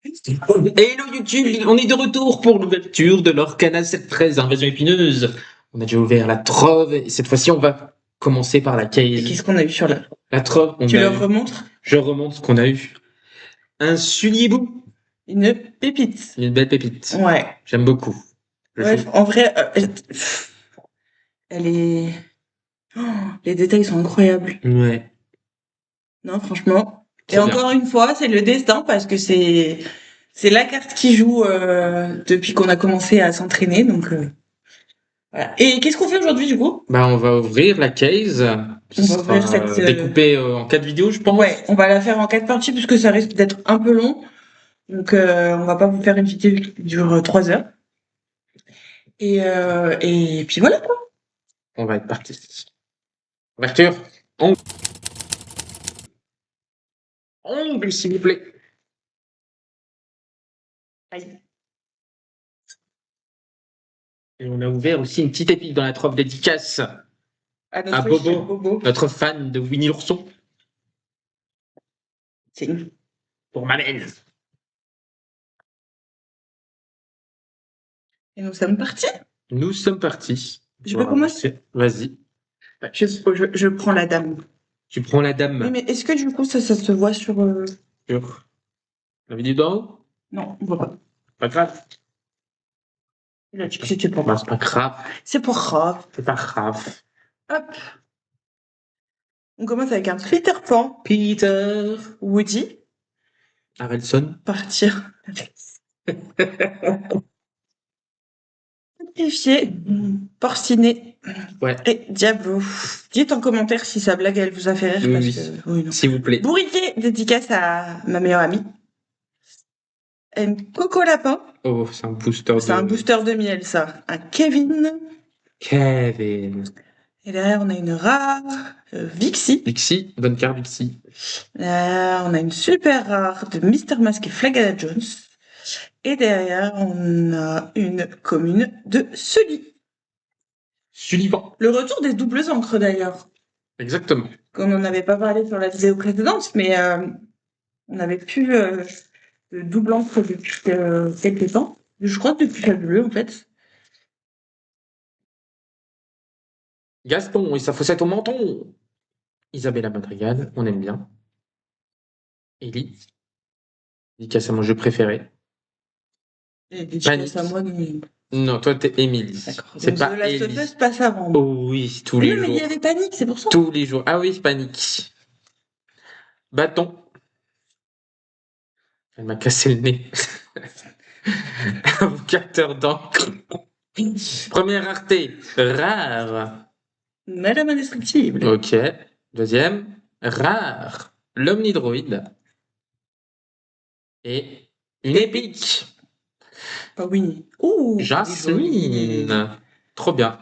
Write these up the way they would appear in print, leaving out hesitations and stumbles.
Hello YouTube, on est de retour pour l'ouverture de l'Orcana 713 Invasion épineuse. On a déjà ouvert la trove et cette fois-ci on va commencer par la Et case. qu'est-ce qu'on a eu sur La trove, on Tu a leur eu, remontres je remonte ce qu'on a eu. Un Suliebou, une pépite. une belle pépite. Ouais. J'aime beaucoup. Ouais, en vrai, elle est. Oh, les détails sont incroyables. Ouais, Non, franchement. Et trop bien. encore une fois, c'est le destin parce que c'est la carte qui joue depuis qu'on a commencé à s'entraîner. Donc voilà. Et qu'est-ce qu'on fait aujourd'hui du coup? Bah on va ouvrir la case. Ce On va sera ouvrir cette. découpé en 4 vidéos je pense. Ouais, on va la faire en 4 parties puisque ça risque d'être un peu long. Donc on va pas vous faire une vidéo qui dure 3 heures. Et puis voilà quoi. On va être parti. Ouverture. Ongle. Ongle s'il vous plaît. Aïe. Et on a ouvert aussi une petite épile dans la trove dédicace À à notre Bobo, cher Bobo. notre fan de Winnie l'ourson, C'est pour Mamel. Et nous sommes partis. Nous sommes partis. Je peux commencer? Vas-y. Je prends la dame. Tu prends la dame. Oui, mais est-ce que du coup ça se voit sur... Sur la vidéo d'en haut. Non, on voit pas. Pas grave. Il a dit que c'était pas Bah, grave. c'est pas grave. C'est pas grave. C'est pas grave. Hop. On commence avec un Peter Pan. Peter. Woody. Harrelson. Partir. Sacrifié. Porciné. Ouais. Et Diablo. Dites en commentaire si sa blague elle vous a fait rire. Oui, Parce que... oui, non. s'il vous plaît. Bourriquet, dédicace à ma meilleure amie. Coco Lapin. Oh, c'est un booster. C'est un booster de miel, ça. Un Kevin. Kevin. Et derrière, on a une rare Vixie. Vixie, bonne carte Vixie. Là, on a une super rare de Mister Mask et Flagada Jones. Et derrière, on a une commune de Sully. Sullivan. Le retour des doubles encres, d'ailleurs. Exactement. Comme on n'avait pas parlé sur la vidéo précédente, mais on n'avait plus de double encre depuis quelques temps. Je crois que depuis la bleue, en fait. Gaston et sa fossette au menton. Isabella Madrigal, on aime bien. Ellie. Dédicace à mon jeu préféré. Et dédicace à moi, non. Non, toi t'es Émilie. D'accord. C'est Donc, pas The Last of Ellie. Us passe avant. Oh oui, tous Mais les non, mais il y jours. avait Panique, c'est pour ça. Tous les jours. Ah oui, panique. Bâton. Elle m'a cassé le nez. Invocateur d'encre. Première rareté. Rare. Madame Indestructible. Ok. Deuxième. Rare. L'omnidroïde. Et une épique. Ah oui. Ouh. Jasmine. Trop bien.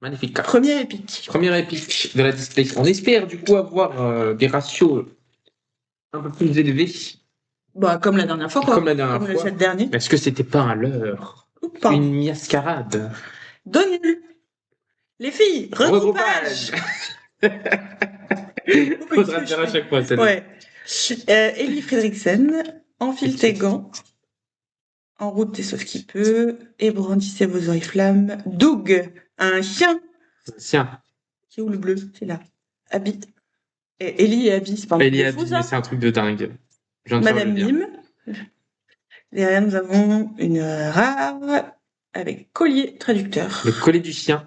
Magnifique carte. Première épique. Première épique de la display. On espère du coup avoir des ratios un peu plus élevés. Bah, comme la dernière fois, quoi. Comme la dernière Comme le fois. set dernier. Est-ce que c'était pas un leurre? Ou pas. Une miascarade? Donne les filles, regroupage. Faudra le dire à chaque fois, celle-là. Ouais. Ellie Fredriksen, enfile tes gants. En route des sauves qui peut. Et brandissez vos oriflammes. Doug, un chien. Tiens. Qui est où le bleu? C'est là. Abby. Et Ellie et Abby, c'est pas un truc Ellie de fou, Abby, ça? mais c'est un truc de dingue. Je viens de faire Madame le lien. Mime. Derrière, nous avons une rare avec collier traducteur. Le collier du chien.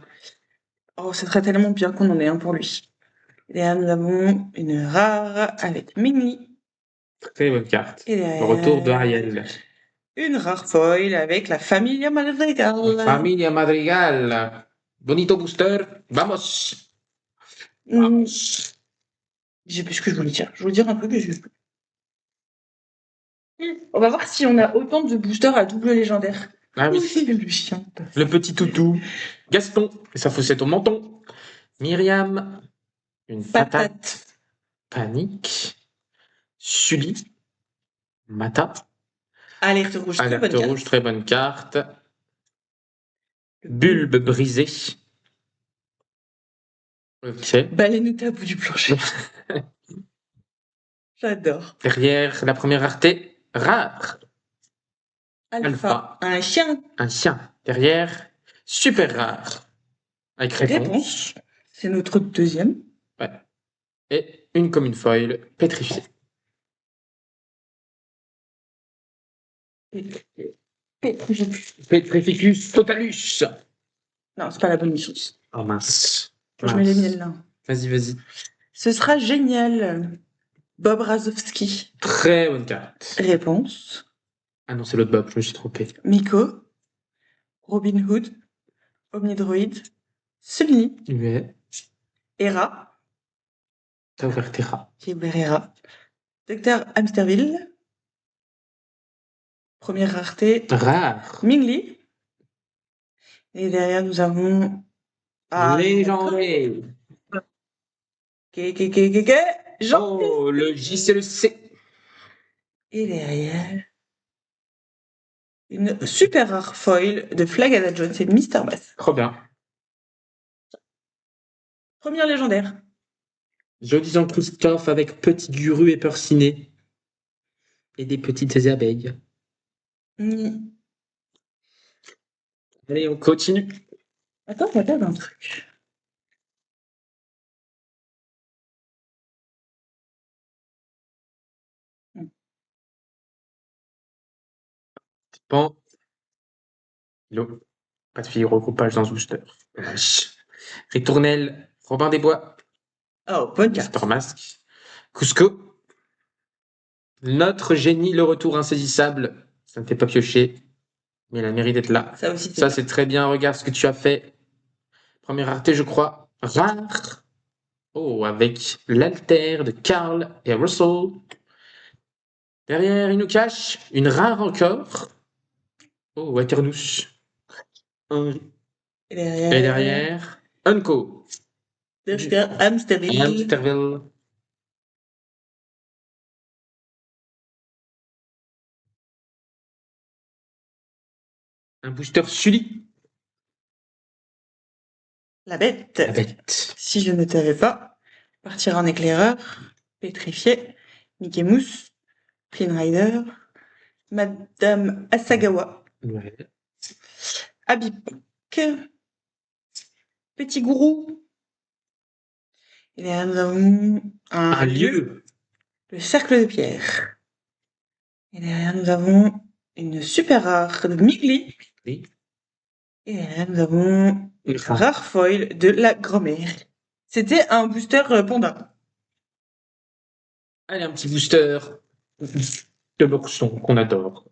Oh, ce serait tellement bien qu'on en ait un pour lui. Derrière, nous avons une rare avec Mini. Très bonne carte. Et derrière, Le retour de Ariel. une rare foil avec la Familia Madrigal. Familia Madrigal. Bonito booster. Vamos. Je sais plus ce que je voulais dire. Je voulais dire un truc, mais je sais plus. On va voir si on a autant de boosters à double légendaire. Ah oui. Le chien. Le petit toutou. Gaston et sa fossette au menton. Myriam. Une patate. Panique. Sully. Mata. Alerte rouge, très bonne Alerte carte. rouge, très bonne carte. Bulbe brisé. Ok. Baleine à bout du plancher. J'adore. Derrière la première rareté, rare. Alpha. Un chien. Un chien. Derrière, super rare. Avec réponse. C'est notre deuxième. Ouais. Et une commune foil pétrifiée. Petrificus totalus. Non, c'est pas la bonne licence. Oh mince. Je mets les miennes là. Vas-y. Ce sera génial. Bob Razowski. Très bonne carte. Réponse. Ah non, c'est l'autre Bob, je me suis trompé. Miko. Robin Hood. Omnidroid. Sunny. Ouais. Hera. T'as ouvert Terra. J'ai ouvert Hera. Docteur Hamsterville. Première rareté. Rare. Mingli. Et derrière, nous avons... Légendaire. Jean. Oh, le J, c'est le C. Et derrière... une super rare foil de Flagada Jones et Mister Bass. Trop bien. Première légendaire. Joli Jean-Christophe avec petit guru et porcinet. Et des petites abeilles. Allez, on continue. Attends, je regarde un truc. Bon. Hello. Pas de fille recoupage dans ce booster. Dommage. Ritournelle, Robin des Bois, Oh, bonne carte. Mister Mask, Cusco, notre génie, le retour insaisissable. Ça ne fait pas piocher, mais il a le mérite d'être là. Ça aussi, Ça, c'est très bien. Regarde ce que tu as fait. Première rareté, je crois. Rare. Oh, avec l'alter de Carl et Russell. Derrière, il nous cache une rare encore. Oh, Waternous. Et Et derrière, Unco. Docteur Hamsterville. Hamsterville. Un booster Sully. La bête. La bête. Si je ne t'avais pas, partir en éclaireur, pétrifié, Mickey Mouse, Clean Rider, Madame Asagawa, Ouais. Abipok, Petit Gourou. Et derrière, nous avons Un lieu. le cercle de pierre. Et derrière, nous avons une super rare de Migli. Oui. Et derrière, nous avons une rare foil de la grand-mère. C'était un booster panda. Allez, un petit booster de l'ourson qu'on adore.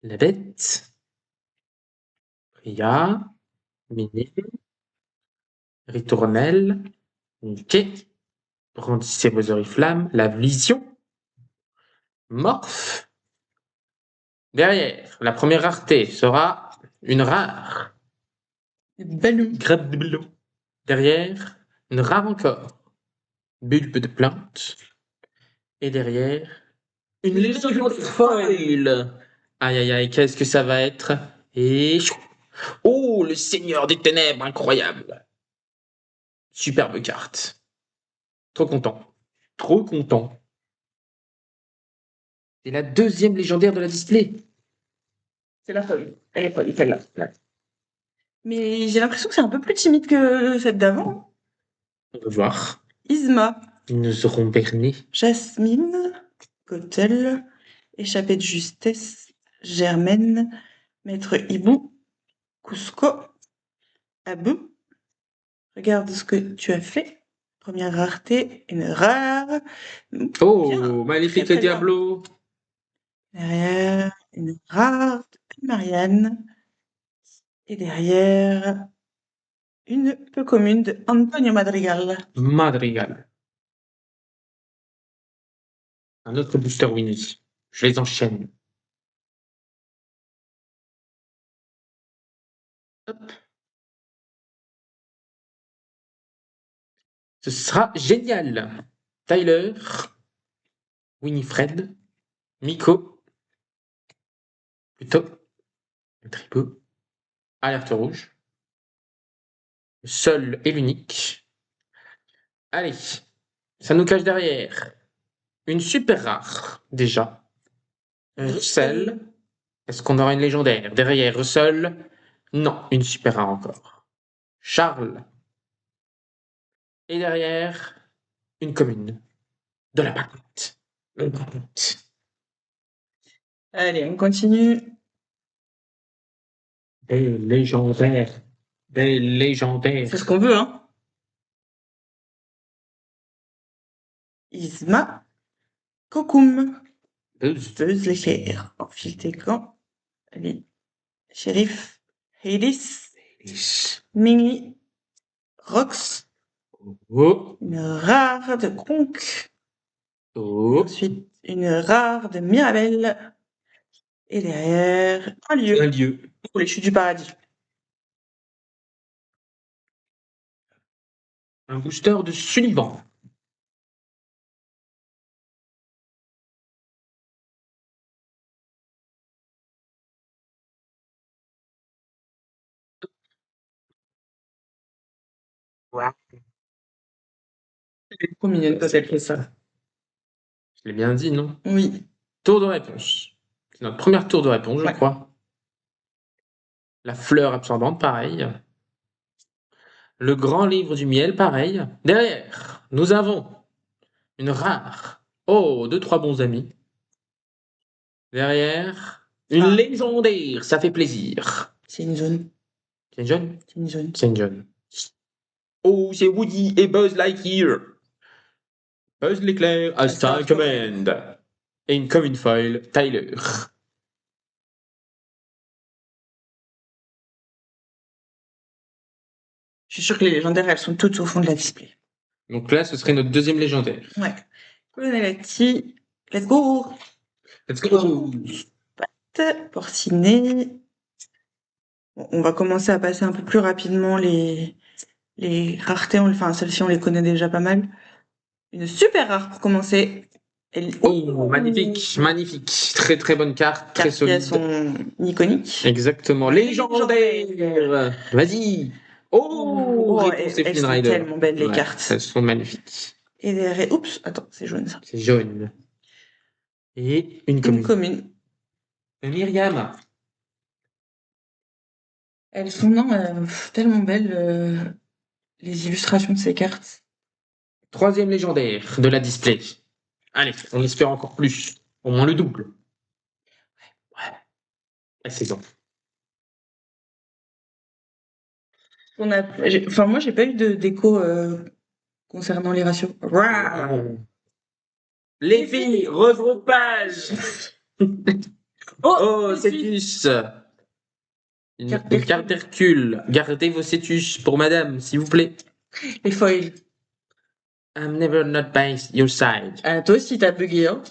La bête. Priya. Mini. Ritournelle. Mickey. Brandissez vos oriflammes. La vision. Morph. Derrière, la première rareté sera une rare. Balou. Grappe de ballon. Derrière, une rare encore. Bulbe de plante. Et derrière, une légende foil. Aïe, qu'est-ce que ça va être? Et... Oh, le Seigneur des Ténèbres, incroyable. Superbe carte. Trop content. Trop content. C'est la deuxième légendaire de la display. C'est la folle. Elle est folle, celle-là. Mais j'ai l'impression que c'est un peu plus timide que celle d'avant. On va voir. Isma. Ils nous auront berné. Jasmine. Cotel. Échappée de justesse. Germaine. Maître Hibou. Cusco. Abou. Regarde ce que tu as fait. Première rareté, une rare. Oh, Bien. magnifique Très, très Diablo. Derrière, une rare de Marianne. Et derrière, une peu commune de Antonio Madrigal. Madrigal. Un autre booster Winnie. Je les enchaîne. Hop. Ce sera génial. Tyler. Winifred. Miko. Plutôt. Le tribut. Alerte rouge. le seul et l'unique. Allez, ça nous cache derrière une super rare, déjà. Russell. Est-ce qu'on aura une légendaire derrière Russell? Non, une super rare encore. Charles. Et derrière, une commune. De la patate. Une patate. Allez, on continue. Des légendaires. Des C'est légendaires. ce qu'on veut, hein. Isma. Kokoum. Buzz l'éclair. Enfile tes gants. Allez. Shérif. Hades. Mini. Rox. Oh, Une rare de Conque. oh. Ensuite, une rare de Mirabelle. Et derrière, un lieu Un lieu. pour les chutes du paradis. Un booster de Sullivan. C'est trop mignonne quand elle fait ça. Je l'ai bien dit, non? Oui. Tour de réponse. C'est notre première tour de réponse, je Ouais. crois. La fleur absorbante, pareil. Le grand livre du miel, pareil. Derrière, nous avons une rare. Oh, deux, trois bons amis. Derrière, une Ah. légendaire. Ça fait plaisir. C'est une zone. C'est une jeune? C'est une zone. C'est une jeune. Oh, c'est Woody et Buzz Lightyear. Buzz l'éclair, as time command. Et une commune foil, Tyler. Je suis sûre que les légendaires, elles sont toutes au fond de la display. Donc là, ce serait notre deuxième légendaire. Ouais. Colonelati. Let's go. Let's go. Porcinet. Bon, on va commencer à passer un peu plus rapidement les raretés. Enfin, celles-ci, on les connaît déjà pas mal. Une super rare pour commencer. Oh, magnifique, magnifique. Très très bonne carte, très Car qui a solide. son iconique. Exactement. Légendaire. Vas-y. Oh, réponse elles Effin sont Rider. tellement belles, les Ouais, cartes. elles sont magnifiques. Et derrière... Oups, attends, c'est jaune, ça. C'est jaune. Et une Une commune. commune. Myriam. Elles sont non, tellement belles, les illustrations de ces cartes. Troisième légendaire de la display. Allez, on espère encore plus. Au moins le double. Ouais. C'est bon. Enfin, moi, j'ai pas eu de déco concernant les ratios. Les filles, regroupage. Oh, Cétus. Une carte d'Hercule. Gardez vos Cétus pour madame, s'il vous plaît. Les foils. I'm never not by your side. Toi aussi, t'as bugué, hein.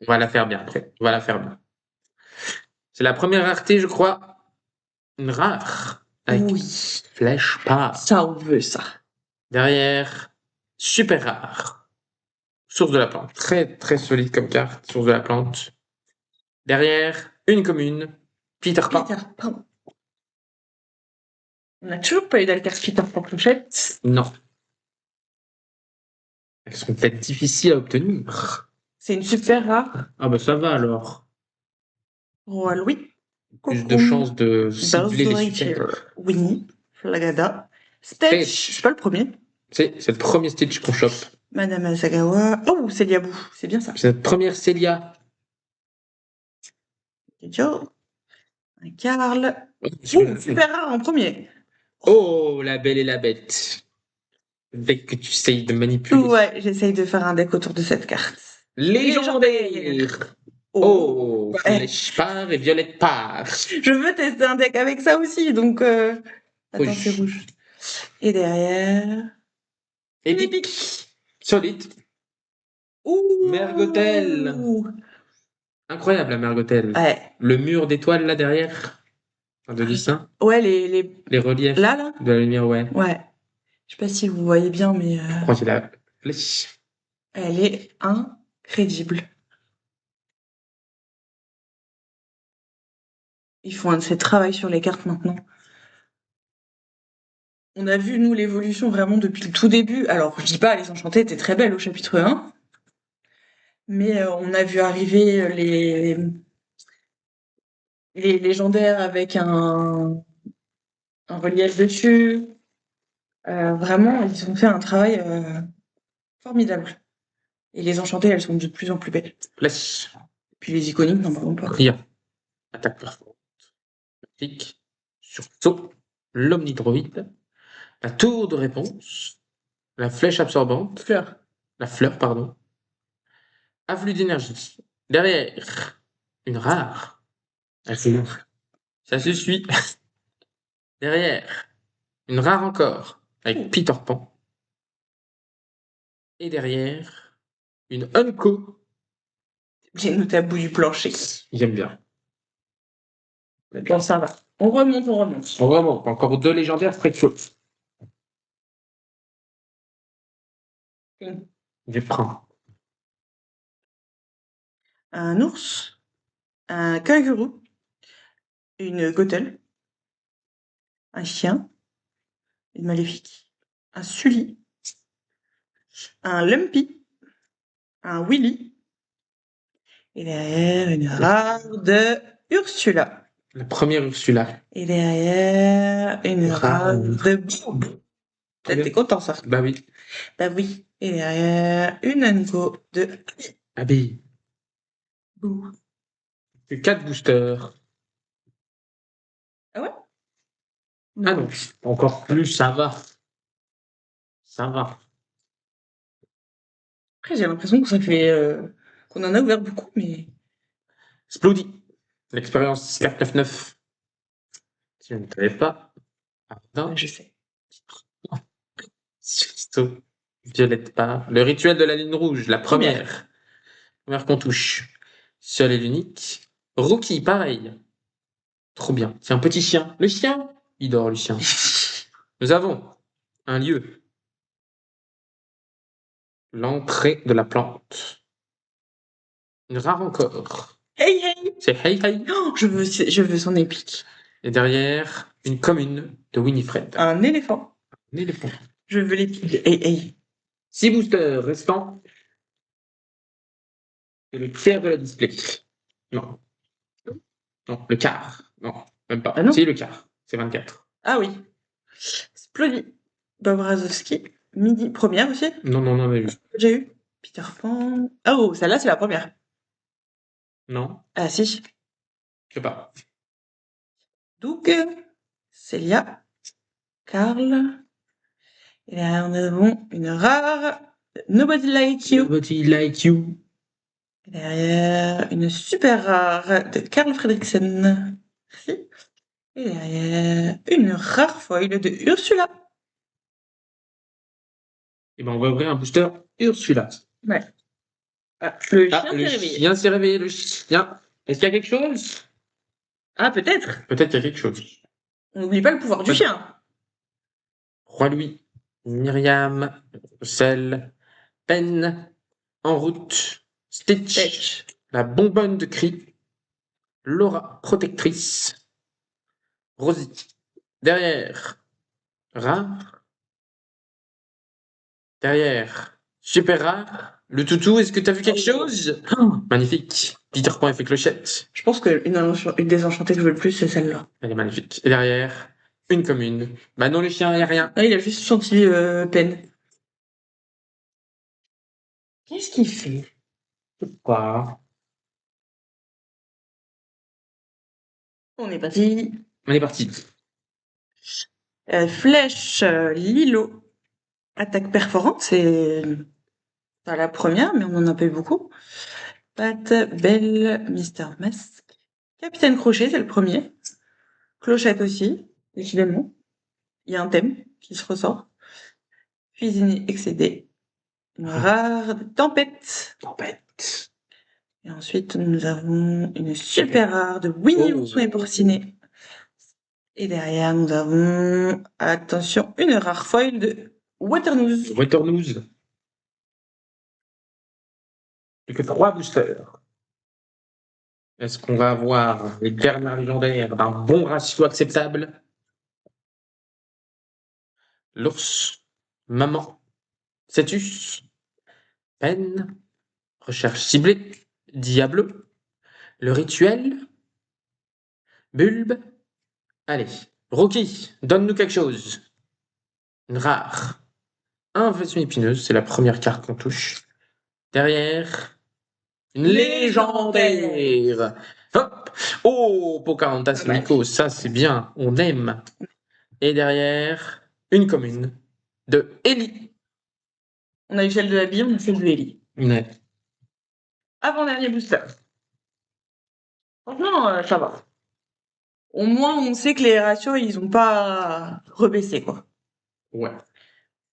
On va la faire bien après. On va la faire bien. C'est la première rareté, je crois. Une rare. Avec Oui. flèche pas. Ça, on veut ça. Derrière, super rare. Source de la plante. Très très solide comme carte. Source de la plante. Derrière, une commune. Peter Pan. Peter Pan. On n'a toujours pas eu d'alcarte Peter Pan clochette. Non. Elles sont peut-être difficiles à obtenir. C'est une super rare. Ah bah ça va alors. Roi Louis. Plus de chances de cibler Buzz les Lightyear. super. Winnie. Flagada. Stitch. C'est pas le premier. C'est le premier Stitch qu'on chope. Madame Asagawa. Oh, c'est Liabou. C'est bien ça. C'est notre première Célia. Joe. Un Karl. Oh, Super rare en premier. oh, la belle et la bête. Dès que tu essayes de manipuler. Ouais, j'essaye de faire un deck autour de cette carte. Légendaire. Oh, Flèche part et Violette part. Je veux tester un deck avec ça aussi, donc... Attends, Rouge. c'est rouge. Et derrière... Épique. Solide. Ouh. Mergotel. Incroyable la Mergotel. Ouais. Le mur d'étoiles là derrière. De dessin. Ouais, les reliefs. Là de la lumière, ouais. Ouais. Je sais pas si vous voyez bien, mais... Je crois qu'il a flèche. Elle est incrédible. Ils font un de ces travaux sur les cartes maintenant. On a vu, nous, l'évolution vraiment depuis le tout début. Alors, je dis pas, les Enchantées étaient très belles au chapitre 1, mais on a vu arriver les légendaires avec un relief dessus. Vraiment, ils ont fait un travail formidable. Et les Enchantées, elles sont de plus en plus belles. Flèche. Puis les iconiques, n'en parlons pas. Ria. Attaque perforante. Clic. Sursaut. L'omnidroïde. La tour de réponse. La flèche absorbante. Fleur. La fleur, pardon. Afflux d'énergie. Derrière. Une rare. Ça se suit. Derrière. Une rare encore. Avec Peter Pan. Et derrière. Une Unco. J'ai noté à bout du plancher. J'aime bien. Bon, ça va. On remonte. Vraiment, encore 2 légendaires précieux. Je prends. Un ours, un kangourou, une gothelle, un chien, une maléfique, un sully, un lumpy, un willy, et derrière une rare de Ursula. La première Ursula. Et derrière une rare de Boub. T'es content, ça? Bah oui. Bah oui. Et derrière une Anko de Abby. Bou. 4 boosters. Ah ouais? Ah non, encore plus, ça va. Ça va. Après, j'ai l'impression que ça fait qu'on en a ouvert beaucoup, mais Splody. L'expérience 499. Si je ne savais pas. Pardon. je sais. Surtout. Violette pas. Le rituel de la ligne rouge, la première. Première qu'on touche. Seul et l'unique. Rookie, pareil. Trop bien. C'est un petit chien. Le chien, il dort, le chien. Nous avons un lieu. L'entrée de la plante. Une rare encore. Hey hey! C'est Hey Hey. Oh, je veux son épique. Et derrière, une commune de Winifred. Un éléphant. Un éléphant. Je veux l'épique de hey hey. 6 boosters restants. Et le tiers de la display. Non. Non, le quart. Non, même pas. Ah non? Si, le quart. C'est 24. Ah oui. Splody. Bob Razowski. Midi. Première aussi? Non, non, non, on a vu. Déjà eu? Peter Pan. Oh, celle-là, c'est la première. Non, Ah si. je sais pas. Doug. Celia. Carl. Et là, nous avons une rare. Nobody Like You. Nobody like you. Et derrière, une super rare de Carl Fredricksen. Merci. Et derrière, une rare foil de Ursula. Et ben, on va ouvrir un booster Ursula. Ouais. Ah, le chien Le s'est réveillé. chien s'est réveillé, le chien. Est-ce qu'il y a quelque chose? Ah, peut-être. Peut-être qu'il y a quelque chose. On n'oublie pas le pouvoir du Ouais. chien. Roi Louis, Myriam, Cell, Pen, En route, Stitch, la bonbonne de cri, Laura, protectrice, Rosie. Derrière, rare. Derrière, super rare. Le toutou, est-ce que tu as vu quelque chose? Oh, magnifique. Peter Pan effet clochette. Je pense qu'une une des enchantées que je veux le plus, c'est celle-là. Elle est magnifique. Et derrière, une commune. Bah non, les chiens, il n'y a rien. Ah, il a juste senti peine. Qu'est-ce qu'il fait? Quoi? On est parti. On est parti. Flèche, Lilo. Attaque perforante, c'est pas la première, mais on en a pas eu beaucoup. Pat, Belle, Mister Masque. Capitaine Crochet, c'est le premier. Clochette aussi, décidément. Il y a un thème qui se ressort. Cuisinier excédé. Une rare tempête. Tempête. Et ensuite, nous avons une super rare de Winnie l'ourson et porcinet. Et derrière, nous avons, attention, une rare foil de Waternoose. Waternoose. Plus que 3 boosters. Est-ce qu'on va avoir les dernières légendaires d'un bon ratio acceptable? l'ours, maman, Cétus, peine, recherche ciblée, Diablo, le rituel, Bulbe. Allez, Rocky, donne-nous quelque chose. Une rare. Invasion épineuse, c'est la première carte qu'on touche. Derrière, une légendaire. Hop. Oh, Pocahontas Pas mal. Nico, ça c'est bien, on aime. Et derrière, une commune de Ellie. On a eu celle de la bille, on a celle de Ellie. Ouais. Avant-dernier booster. Franchement, ça va. Au moins, on sait que les ratios, ils ont pas rebaissé, quoi. Ouais.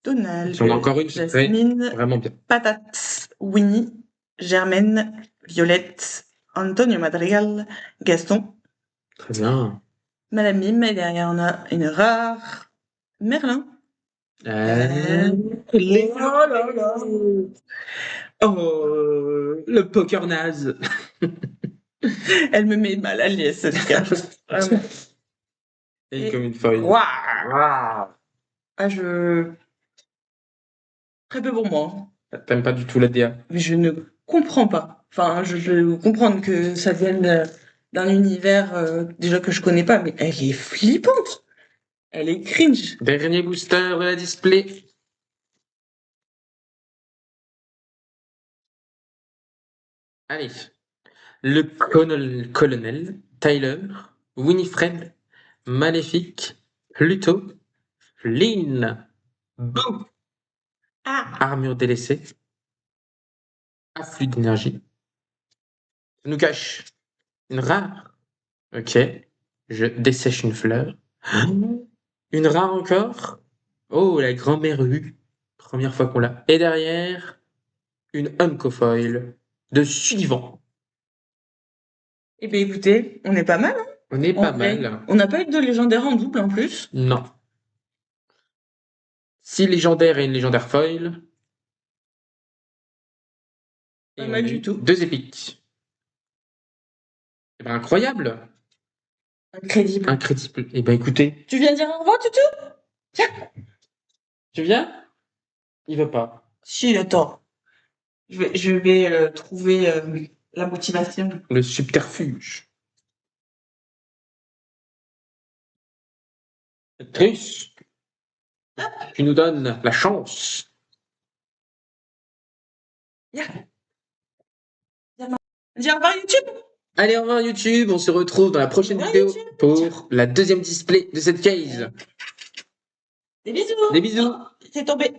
Donald, Si on a encore une, ce serait Jasmine, vraiment bien. Patate, Winnie, Germaine, Violette, Antonio Madrigal, Gaston, Très bien. Madame Mime, et derrière on a une rare, Merlin. Les... Oh là là. Oh, le poker naze. Elle me met mal à l'aise, cette carte. Vraiment. Et Et- comme une feuille. Waouh. Ah, très peu pour moi. T'aimes pas du tout la DA. Mais je ne comprends pas. Enfin, je peux comprendre que ça vienne d'un univers déjà que je connais pas, mais elle est flippante. Elle est cringe. Dernier booster de la display. Allez. Le colonel, Tyler, Winifred, Maléfique, Pluto, Flynn, Boo, Ah, armure délaissée, afflux d'énergie. Ça nous cache une rare. Ok. Je dessèche une fleur. Une rare encore. Oh, la grand-mère U. Première fois qu'on l'a. Et derrière, une Uncofoil de suivant. eh bien écoutez, on est pas mal. Hein, On est en pas vrai. mal. On n'a pas eu de légendaire en double en plus. Non. 6 légendaires et une légendaire foil. Et Pas on mal a du eu tout. 2 épiques. Eh ben, incroyable. Incroyable. Incrédible. Eh ben, écoutez. Tu viens dire au revoir, Tutu? Tiens. Tu viens? Il veut pas. Si, attends. Je vais trouver la motivation. Le subterfuge. Trus, tu nous donnes la chance. Viens. Dis au revoir, YouTube. Allez, au revoir YouTube. On se retrouve dans la prochaine Ouais, vidéo YouTube. pour la deuxième display de cette case. Des bisous. Des bisous. C'est tombé.